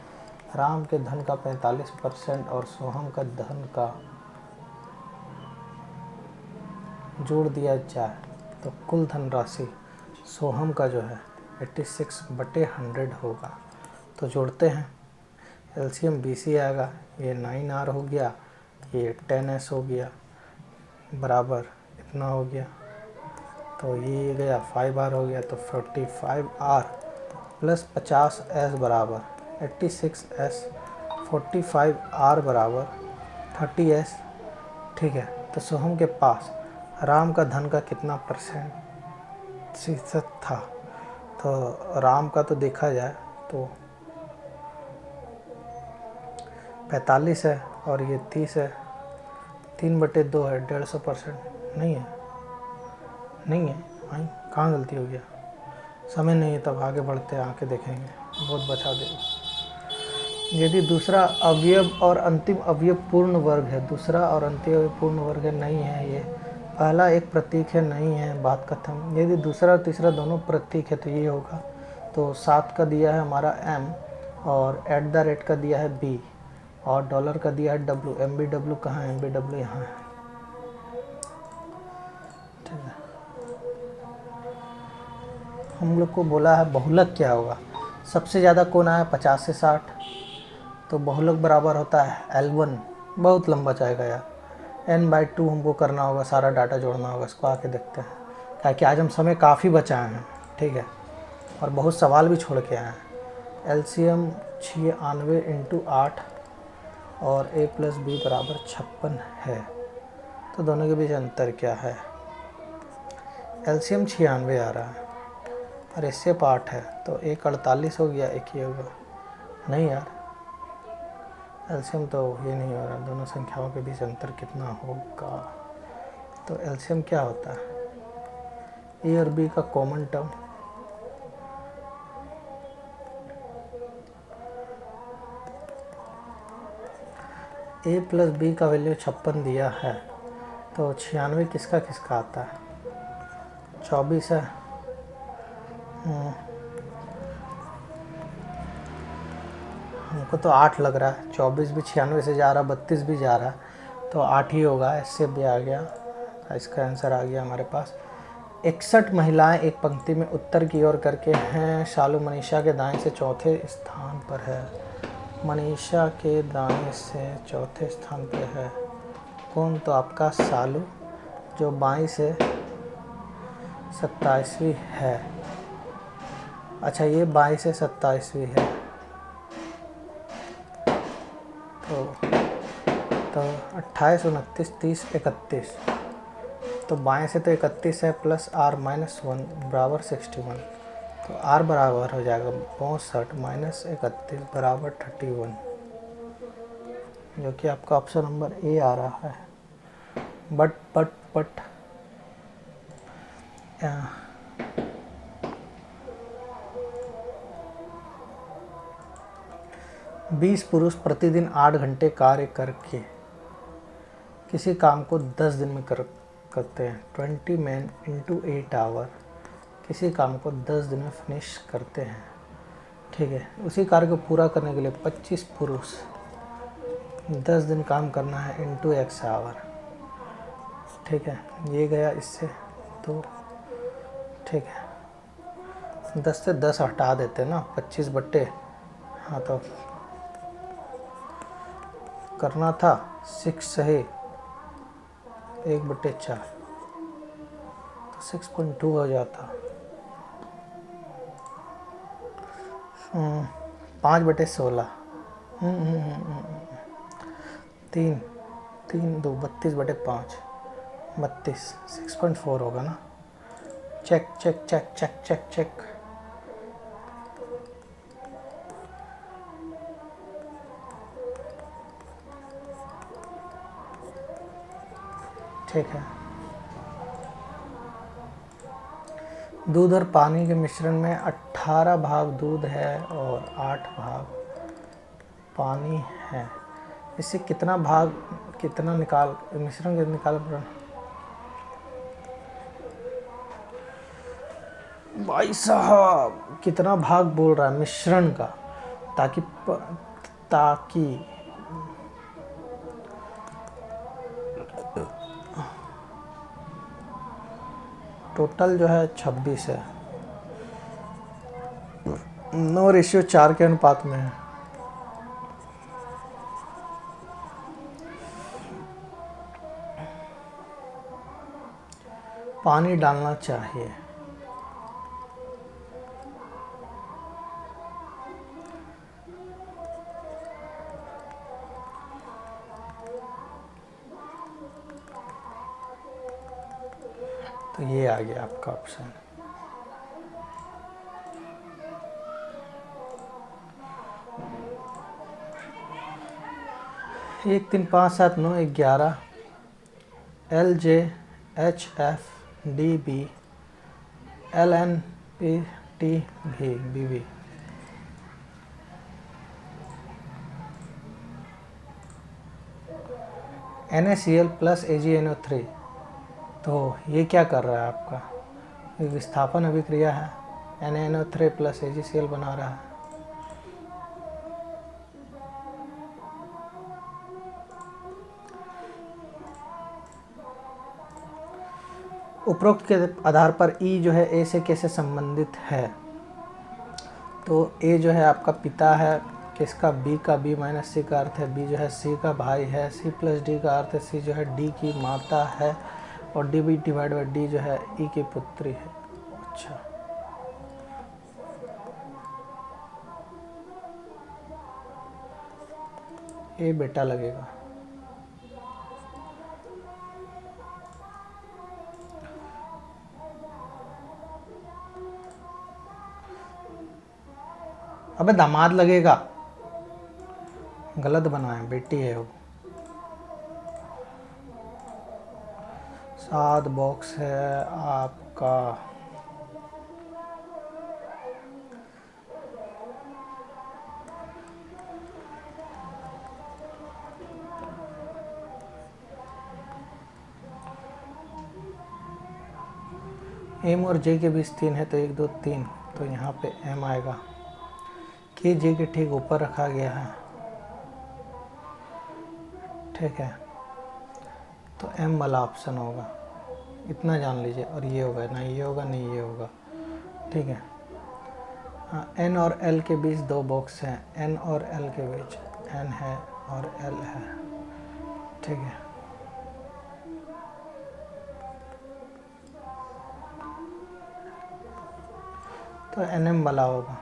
Speaker 1: राम के धन का 45% और सोहम का धन का जोड़ दिया जाए तो कुल धन राशि सोहम का जो है 86/100 होगा। तो जोड़ते हैं, एलसीएम BC आएगा, ये 9R हो गया, ये 10S हो गया, बराबर इतना हो गया, तो ये गया 5R हो गया, तो 45R प्लस 50S बराबर 86S, 45R बराबर 30S। ठीक है, तो सोहम के पास राम का धन का कितना % था? तो राम का तो देखा जाए तो 45 है और ये 30 है, 3/2 है, 150%। नहीं है, नहीं है भाई, कहाँ गलती हो गया? समय नहीं है, तब आगे बढ़ते हैं, आके देखेंगे, बहुत बचा देगा। यदि दूसरा अवयव और अंतिम अवयव पूर्ण वर्ग है, दूसरा और अंतिम अवयव पूर्ण वर्ग है, नहीं है, ये पहला एक प्रतीक है, नहीं है, बात खत्म। यदि दूसरा और तीसरा दोनों प्रतीक है तो ये होगा। तो 7 का दिया है हमारा M और @ का दिया है B और डॉलर का दिया है W। MBW कहाँ है? MBW यहाँ है। ठीक है, हम लोग को बोला है बहुलक क्या होगा। सबसे ज़्यादा कौन आया? 50 से 60, तो बहुलक बराबर होता है L1। बहुत लंबा जाएगा यार, n/2 हमको करना होगा, सारा डाटा जोड़ना होगा, इसको आके देखते हैं, क्या कि आज हम समय काफ़ी बचाए हैं। ठीक है, और बहुत सवाल भी छोड़ के आए हैं। एलसीएम 96 × 8 और A + B बराबर 56 है, तो दोनों के बीच अंतर क्या है? एलसीएम 96 आ रहा है और इससे 8 है, तो एक 48 हो गया, एक ही होगा। नहीं यार, एलसीएम तो ये नहीं हो रहा, दोनों संख्याओं के बीच अंतर कितना होगा? तो एलसीएम क्या होता है? ए और बी का कॉमन टर्म, A + B का वैल्यू 56 दिया है, तो 96 किसका किसका आता है? 24 है, हमको तो 8 लग रहा है, 24 भी 96 से जा रहा, 32 भी जा रहा है, तो 8 ही होगा। इससे भी आ गया, इसका आंसर आ गया हमारे पास। 61 महिलाएं एक पंक्ति में उत्तर की ओर करके हैं। शालू मनीषा के दाएं से चौथे स्थान पर है, मनीषा के दाएं से चौथे स्थान पर है। कौन? तो आपका शालू, जो बाएं से 27वीं है। अच्छा, ये बाएं से 27वीं है, तो 28, 29, 30, 31, तो बाएं से तो 31 है, प्लस R - 1 बराबर 61, तो R बराबर हो जाएगा 62 - 31 बराबर 31, जो कि आपका ऑप्शन नंबर A आ रहा है। बट 20 पुरुष प्रतिदिन 8 घंटे कार्य करके किसी काम को 10 दिन में करते हैं। 20 men × 8 आवर किसी काम को 10 दिन में फिनिश करते हैं। ठीक है, उसी कार्य को पूरा करने के लिए 25 पुरुष 10 दिन काम करना है × x आवर। ठीक है, ये गया इससे तो, ठीक है, 10 से 10 हटा देते हैं ना, 25 बट्टे, हाँ, तो करना था 6 सही 1/4, तो 6.2 हो जाता। 5/16, 3 3 2 32/5, 32, 6.4 होगा ना। Check check check check check check, ठीक है। दूध और पानी के मिश्रण में 18 भाग दूध है और 8 भाग पानी है। इससे कितना मिश्रण के निकाल। भाई साहब कितना भाग बोल रहा है मिश्रण का, ताकि टोटल जो है 26 है। 9:4 के अनुपात में है। पानी डालना चाहिए। तो ये आ गया आपका ऑप्शन। एक 3 5 7 9 11 LJ HF DB LN PT BB। NaCl plus AgNO3। तो ये क्या कर रहा है आपका, ये विस्थापन अभिक्रिया है। NaNO3 प्लस AgCl बना रहा है। उपरोक्त के आधार पर E जो है A से कैसे संबंधित है। तो A जो है आपका पिता है, किसका, B का, B माइनस C का अर्थ है B जो है C का भाई है, C प्लस D का अर्थ है C जो है D की माता है, और DB डिवाइड बाई D जो है E की पुत्री है। अच्छा, ये बेटा लगेगा। अबे दामाद लगेगा, गलत बनाए, बेटी है वो। 7 बॉक्स है आपका। M और J के बीच 3 है, तो 1 2 3, तो यहाँ पे M आएगा। K J के ठीक ऊपर रखा गया है, ठीक है, तो M वाला ऑप्शन होगा। इतना जान लीजिए। और ये होगा, ना ये होगा नहीं ये होगा, ठीक है। हाँ, N और L के बीच 2 बॉक्स हैं। N और L के बीच N है और L है, ठीक है। तो NM वाला होगा।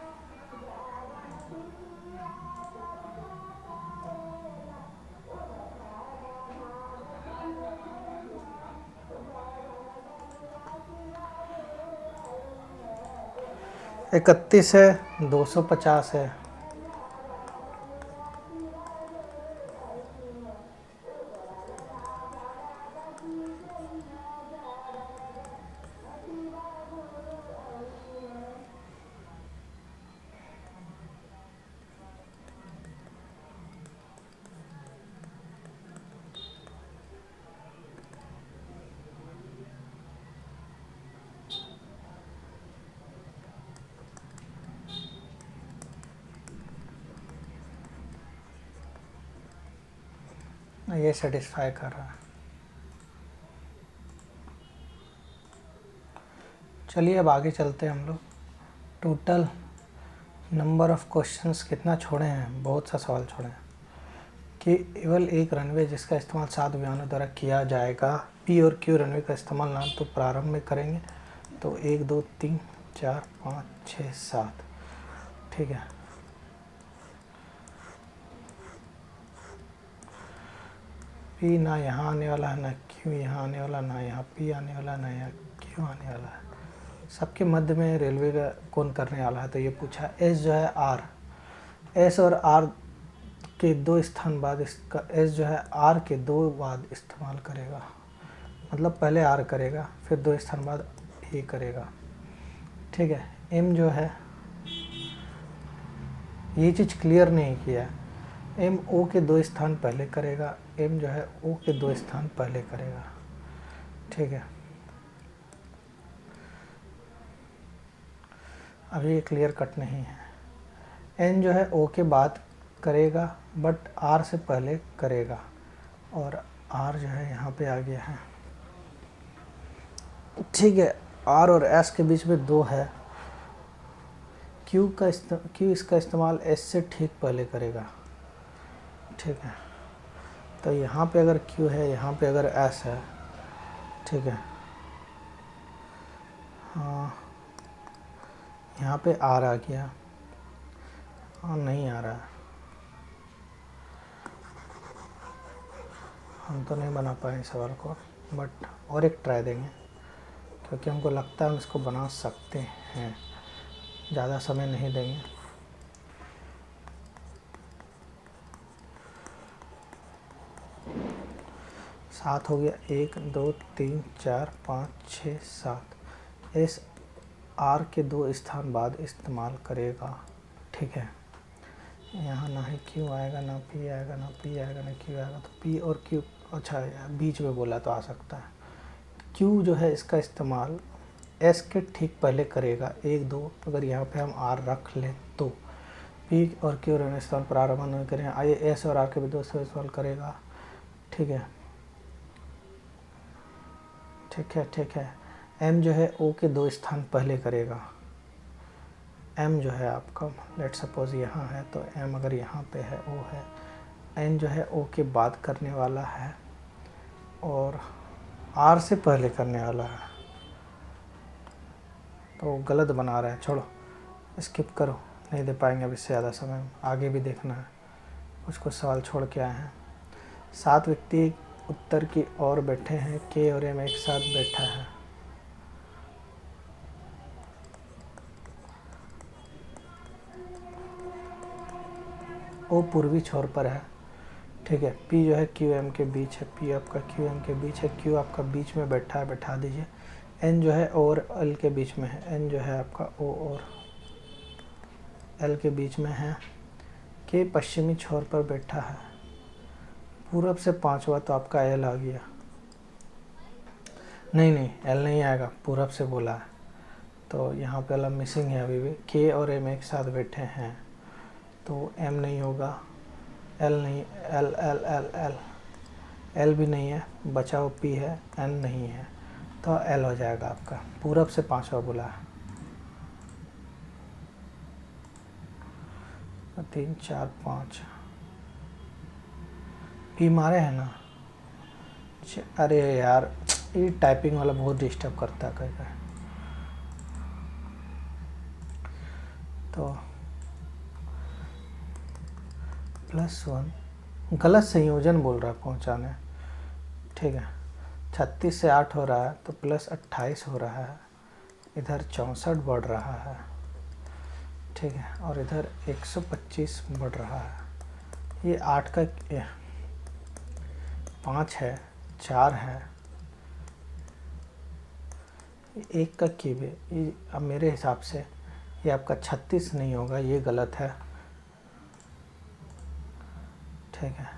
Speaker 1: इकतीस है, 250 है। ये सेटिस्फाई कर रहा है। चलिए अब आगे चलते हैं हम लोग। टोटल नंबर ऑफ क्वेश्चंस कितना छोड़े हैं, बहुत सा सवाल छोड़े हैं। कि केवल एक रनवे जिसका इस्तेमाल 7 विमानों द्वारा किया जाएगा। P और Q रनवे का इस्तेमाल ना तो प्रारंभ में करेंगे। तो 1 2 3 4 5 6 7, ठीक है। P ना यहाँ आने वाला है, ना Q यहाँ आने वाला, ना यहाँ P आने वाला, ना यहाँ Q आने वाला है। सबके मध्य में रेलवे का कौन करने वाला है, तो ये पूछा। S जो है R, S और R के 2 स्थान बाद इसका S जो है R के 2 बाद इस्तेमाल करेगा। मतलब पहले आर करेगा, फिर 2 स्थान बाद ए करेगा। ठीक है, एम जो है, ये चीज़ क्लियर नहीं किया। एम ओ के 2 स्थान पहले करेगा, एम जो है ओ के 2 स्थान पहले करेगा। ठीक है, अभी ये क्लियर कट नहीं है। एन जो है ओ के बाद करेगा बट आर से पहले करेगा, और आर जो है यहाँ पे आ गया है। ठीक है, आर और एस के बीच में 2 है। क्यू इसका इस्तेमाल एस से ठीक पहले करेगा। ठीक है, तो यहाँ पे अगर क्यू है, यहाँ पे अगर एस है, ठीक है, हाँ यहाँ पे आर आ गया, हाँ नहीं आ रहा है, हम तो नहीं बना पाए सवाल को, बट और एक ट्राई देंगे क्योंकि हमको लगता है हम इसको बना सकते हैं, ज़्यादा समय नहीं देंगे। सात हो गया, 1 2 3 4 5 6 7। एस आर के 2 स्थान बाद इस्तेमाल करेगा। ठीक है, यहाँ ना ही क्यू आएगा, ना पी आएगा, ना पी आएगा, ना क्यू आएगा, तो पी और क्यू, अच्छा बीच में बोला तो आ सकता है। क्यू जो है इसका इस्तेमाल एस के ठीक पहले करेगा, 1 2, अगर यहाँ पे हम आर रख लें तो पी और क्यू रहने स्थान पर आर नहीं करें, आइए एस और आर के भी 2 इस्तेमाल करेगा। ठीक है, ठीक है, ठीक है। एम जो है ओ के 2 स्थान पहले करेगा। एम जो है आपका, लेट सपोज यहाँ है, तो एम अगर यहाँ पे है, ओ है, एन जो है ओ के बाद करने वाला है और आर से पहले करने वाला है, तो गलत बना रहा है, छोड़ो स्किप करो, नहीं दे पाएंगे अब इससे ज़्यादा समय, आगे भी देखना है, कुछ सवाल छोड़ के आए हैं। 7 व्यक्ति उत्तर की ओर बैठे हैं, के और एम एक साथ बैठा है। ओ पूर्वी छोर पर है। ठीक है, पी जो है क्यू एम के बीच है, पी आपका क्यू एम के बीच है, क्यू आपका बीच में बैठा है, बैठा दीजिए। एन जो है और एल के बीच में है, एन जो है आपका ओ और एल के बीच में है। के पश्चिमी छोर पर बैठा है, पूरब से 5वां, तो आपका एल आ गया। नहीं एल नहीं आएगा, पूरब से बोला है, तो यहाँ पे एल मिसिंग है अभी भी। के और एम एक साथ बैठे हैं, तो एम नहीं होगा, एल नहीं, L L L L L भी नहीं है, बचा हुआ पी है, एन नहीं है, तो एल हो जाएगा आपका, पूरब से 5वां बोला है। 3 4 5 पी मारे हैं ना। अरे यार, ये टाइपिंग वाला बहुत डिस्टर्ब करता है कहीं कहीं, तो +1 गलत संयोजन बोल रहा है पहुँचाने। ठीक है, 36 से 8 हो रहा है, तो +28 हो रहा है, इधर 64 बढ़ रहा है। ठीक है, और इधर 125 बढ़ रहा है। ये 8 का 5 है, 4 है, 1 का क्यूब है। ये अब मेरे हिसाब से ये आपका 36 नहीं होगा, ये गलत है। ठीक है,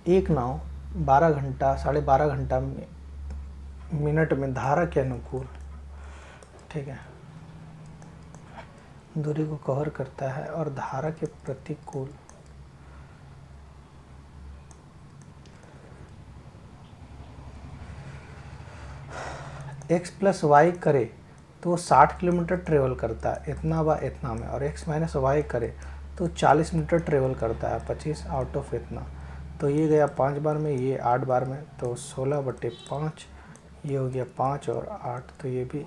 Speaker 1: एक नाव 12 घंटा 12.5 घंटा मिनट में धारा के अनुकूल, ठीक है, दूरी को कवर करता है और धारा के प्रतिकूल x + y करे तो 60 किलोमीटर ट्रेवल करता है, इतना व इतना में, और x - y करे तो 40 मीटर ट्रेवल करता है, 25 आउट ऑफ इतना। तो ये गया 5 बार में, ये 8 बार में, तो 16/5, ये हो गया 5 और 8, तो ये भी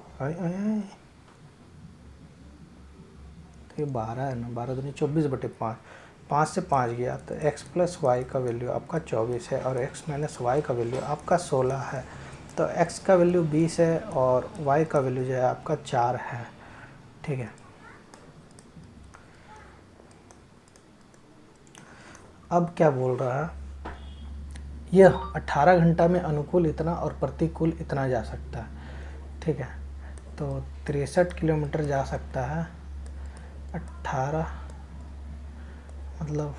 Speaker 1: तो ये 12 है ना, 12 दूनी 24/5, 5 से 5 गया, तो x + y का वैल्यू आपका 24 है और x - y का वैल्यू आपका 16 है। तो x का वैल्यू 20 है और y का वैल्यू जो है आपका 4 है। ठीक है, अब क्या बोल रहा है, यह 18 घंटा में अनुकूल इतना और प्रतिकूल इतना जा सकता है। ठीक है, तो 63 किलोमीटर जा सकता है। 18 मतलब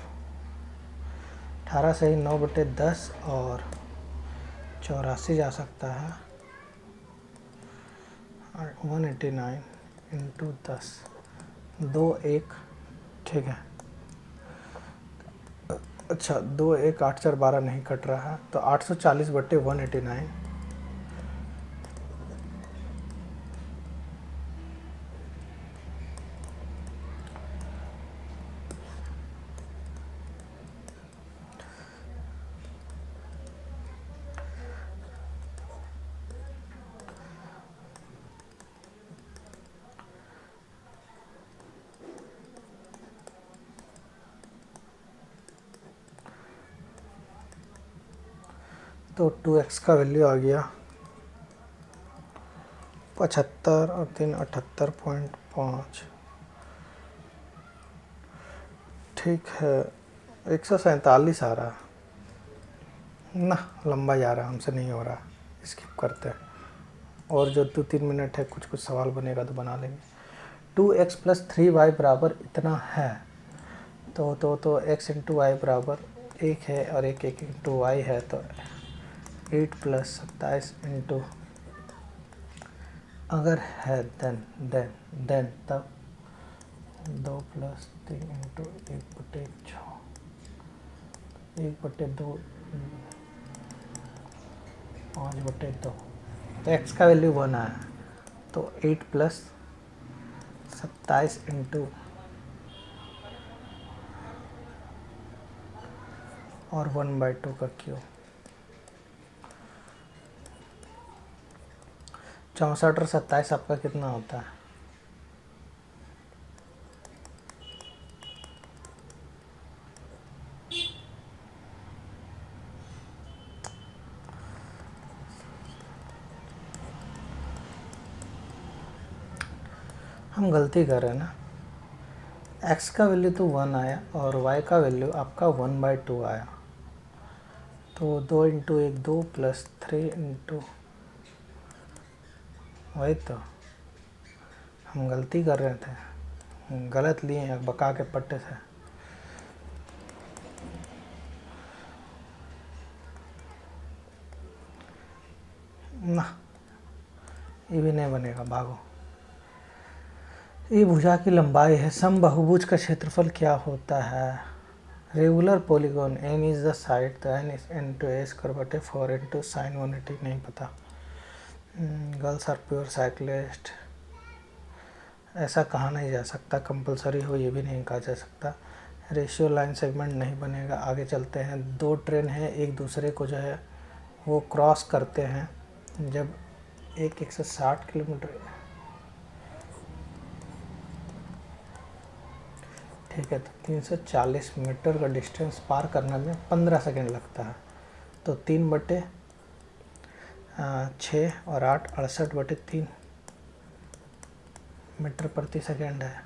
Speaker 1: 18 से ही 9/10 और 84 जा सकता है। 189 इंटू 10 2 1। ठीक है, अच्छा 2 1 8 4 12 नहीं कट रहा है, तो 840/189। तो 2x का वैल्यू आ गया 75 और 3 78.5। ठीक है, 147 आ रहा है ना, लंबा जा रहा है, हमसे नहीं हो रहा, स्किप करते हैं। और जो 2-3 मिनट है, कुछ कुछ सवाल बनेगा तो बना लेंगे। 2x + 3y बराबर इतना है, तो x इंटू वाई बराबर 1 है और 1 इंटू वाई है, तो 8 + 27 इंटू, अगर है देन तब 2 + 3 इंटू 1/6 1/2 5/2। तो x का वैल्यू 1 आया, तो 8 + 27 इंटू और 1/2 का क्यूब, 64 और 27 आपका कितना होता है? हम गलती कर रहे हैं ना, x का वैल्यू तो 1 आया और y का वैल्यू आपका 1/2 आया, तो 2 इंटू 1 2 + 3 इंटू, वही तो हम गलती कर रहे थे, गलत लिए हैं बका के पट्टे से। ना, ये भी नहीं बनेगा, भागो। ये भुजा की लंबाई है, समबाहुभुज का क्षेत्रफल क्या होता है? Regular polygon n is the side, तो n is into a square बटे 4 इंटू साइन 180, नहीं पता। गर्ल्स आर प्योर साइक्लिस्ट, ऐसा कहा नहीं जा सकता, कंपलसरी हो ये भी नहीं कहा जा सकता। रेशियो लाइन सेगमेंट नहीं बनेगा। आगे चलते हैं, 2 ट्रेन हैं, एक दूसरे को जो है वो क्रॉस करते हैं, जब एक 160 किलोमीटर, ठीक है, तो 340 मीटर का डिस्टेंस पार करने में 15 सेकेंड लगता है, तो 3/6 और 8 68/3 मीटर प्रति सेकेंड है।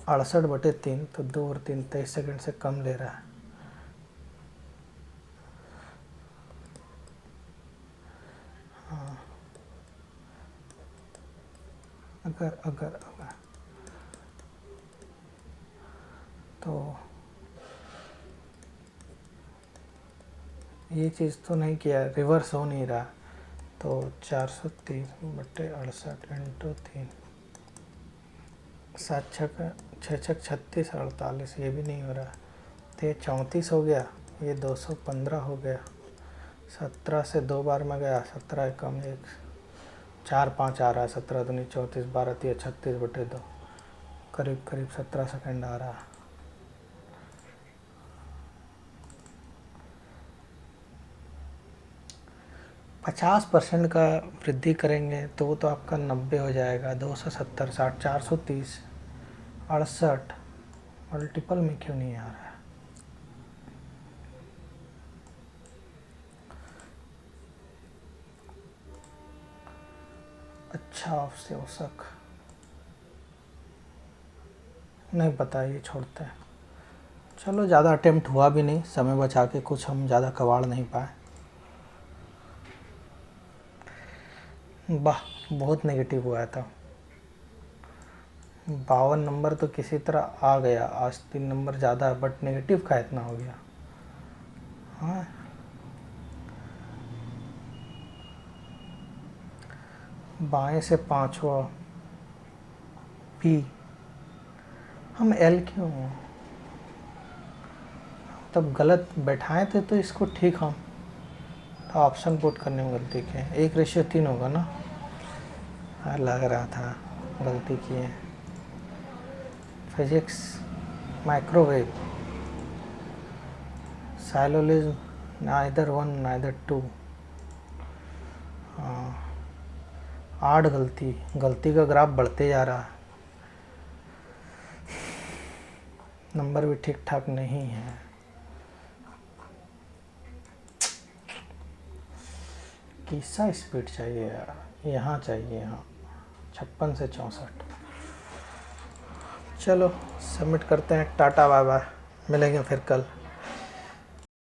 Speaker 1: 68/3, तो 2 और 3 23 सेकेंड से कम ले रहा है। हाँ, अगर तो ये चीज़ तो नहीं किया, रिवर्स हो नहीं रहा, तो 430/68 इंटू 3, 7 छक 36 48, ये भी नहीं हो रहा, तो ये 34 हो गया, ये 215 हो गया, 17 से 2 बार में गया, 17 कम 1 4 5 आ रहा है, 17 दूनी 34 12 3 36/2, करीब करीब 17 सेकेंड आ रहा है। %50 का वृद्धि करेंगे तो वो तो आपका 90 हो जाएगा, 270 60 430 68, मल्टीपल में क्यों नहीं आ रहा है? अच्छा, अवशोषक नहीं पता, ये छोड़ते हैं। चलो ज़्यादा अटेम्प्ट हुआ भी नहीं, समय बचा के कुछ हम ज़्यादा कबाड़ नहीं पाए। वाह, बहुत नेगेटिव हुआ था। 52 नंबर तो किसी तरह आ गया, आज 3 नंबर ज़्यादा है, बट नेगेटिव का इतना हो गया। हाँ, बाएं से 5वां पी, हम एल क्यों तब गलत बैठाए थे, तो इसको ठीक हम तो ऑप्शन पुट करने में गलती किए। 1:3 होगा ना, हाँ लग रहा था गलती किए। Physics, microwave, syllogism, neither 1 neither 2। हाँ, 8 गलती का ग्राफ बढ़ते जा रहा है, नंबर भी ठीक ठाक नहीं है। किस्सा स्पीड चाहिए यार, यहाँ चाहिए, यहाँ 56 से 64। चलो सबमिट करते हैं, टाटा बाय बाय, मिलेंगे फिर कल।